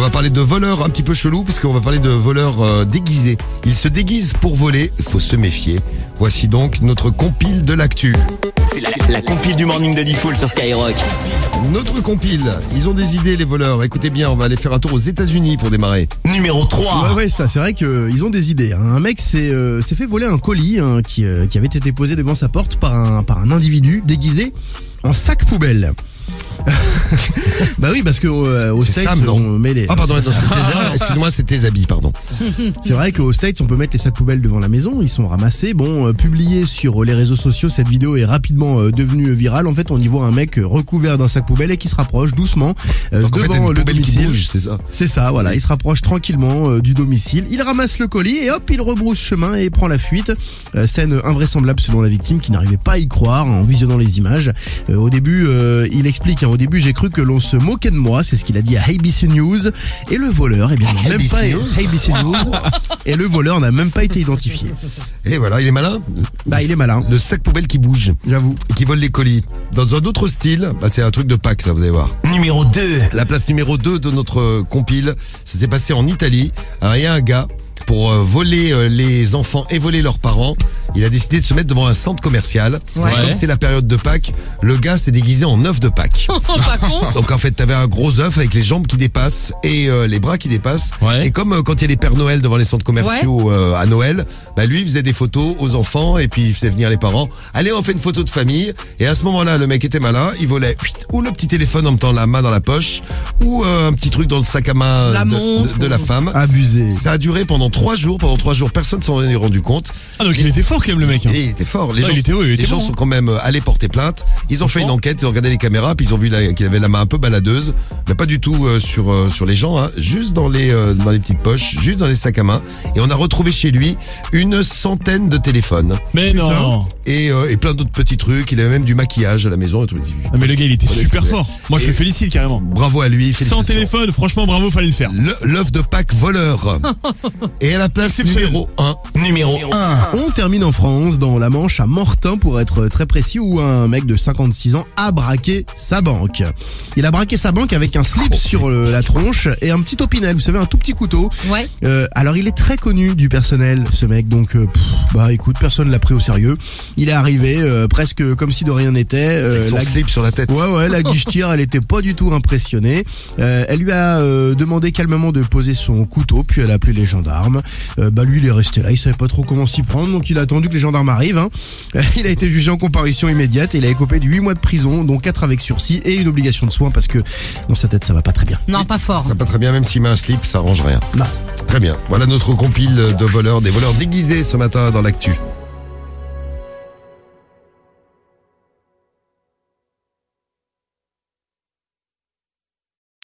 on va parler de voleurs un petit peu chelous, puisqu'on va parler de voleurs déguisés. Ils se déguisent pour voler, il faut se méfier. Voici donc notre compile de l'actu. C'est la compile du Morning de Diffoul sur Skyrock. Notre compile, ils ont des idées les voleurs. Écoutez bien, on va aller faire un tour aux États-Unis pour démarrer. Numéro 3. Ouais, ça, c'est vrai qu'ils ont des idées. Un mec s'est fait voler un colis qui avait été posé devant sa porte par un individu déguisé en sac poubelle. Bah oui, parce que au C'est States Sam, non on met les. Ah pardon, attends, excuse-moi, c'est tes habits, pardon. C'est vrai qu'aux States on peut mettre les sacs poubelles devant la maison, ils sont ramassés. Bon, publié sur les réseaux sociaux, cette vidéo est rapidement devenue virale. En fait, on y voit un mec recouvert d'un sac poubelle et qui se rapproche doucement Donc, devant en fait, une le poubelle qui domicile. bouge, c'est ça. C'est ça, voilà, il se rapproche tranquillement du domicile, il ramasse le colis et hop, il rebrousse chemin et prend la fuite. Scène invraisemblable selon la victime qui n'arrivait pas à y croire en visionnant les images. Au début, il explique, au début j'ai cru que l'on se moquait de moi, c'est ce qu'il a dit à ABC News. Et le voleur, ABC News, et le voleur n'a même pas été identifié. Et voilà, il est malin. Bah, il est malin. Le sac poubelle qui bouge, J'avoue. et qui vole les colis. Dans un autre style, c'est un truc de Pâques, ça, vous allez voir. Numéro 2. La place numéro 2 de notre compile, ça s'est passé en Italie. Alors, il y a un gars, pour voler les enfants et voler leurs parents, il a décidé de se mettre devant un centre commercial. Ouais. Comme c'est la période de Pâques, le gars s'est déguisé en œuf de Pâques. Pas con. Donc en fait, t'avais un gros œuf avec les jambes qui dépassent et les bras qui dépassent. Ouais. Et comme quand il y a les Pères Noël devant les centres commerciaux à Noël, bah lui il faisait des photos aux enfants et puis il faisait venir les parents. Allez, on fait une photo de famille. Et à ce moment-là, le mec était malin, il volait ou le petit téléphone en mettant la main dans la poche, ou un petit truc dans le sac à main La montre. de la femme. Abusé. Ça a duré pendant 3 jours. Pendant 3 jours, personne s'en est rendu compte. Ah donc il était fort quand même le mec. Et il était fort. Les Ouais, gens, il était les gens bon, sont quand même allés porter plainte. Ils ont fait une enquête, ils ont regardé les caméras, puis ils ont vu qu'il avait la main un peu baladeuse, mais pas du tout sur les gens, hein, juste dans les petites poches, juste dans les sacs à main. Et on a retrouvé chez lui une centaine de téléphones Mais non. et plein d'autres petits trucs. Il avait même du maquillage à la maison. Et tout. Ah, mais le gars il était super Ouais. fort. Moi je Et- le félicite carrément. Bravo à lui. Sans félicitations. téléphone, franchement bravo, fallait le faire. L'œuf de Pâques voleur. Et à la place Exceptionnel. numéro 1. Numéro 1. On termine en France, dans la Manche, à Mortain pour être très précis, où un mec de 56 ans a braqué sa banque. Il a braqué sa banque avec un slip sur la tronche et un petit opinel, vous savez, un tout petit couteau. Ouais. Alors il est très connu du personnel, ce mec, donc bah écoute, personne l'a pris au sérieux. Il est arrivé presque comme si de rien n'était. Avec son slip sur la tête. Ouais, la guichetière, elle était pas du tout impressionnée. Elle lui a demandé calmement de poser son couteau, puis elle a appelé les gendarmes. Bah lui, il est resté là, il savait pas trop comment s'y prendre, donc il a attendu que les gendarmes arrivent. Hein. Il a été jugé en comparution immédiate et il a écopé de 8 mois de prison, dont 4 avec sursis et une obligation de soins parce que dans sa tête, ça va pas très bien. Non, pas fort. Ça va pas très bien, même s'il met un slip, ça arrange rien. Non. Très bien. Voilà notre compile de voleurs, des voleurs déguisés ce matin dans l'actu.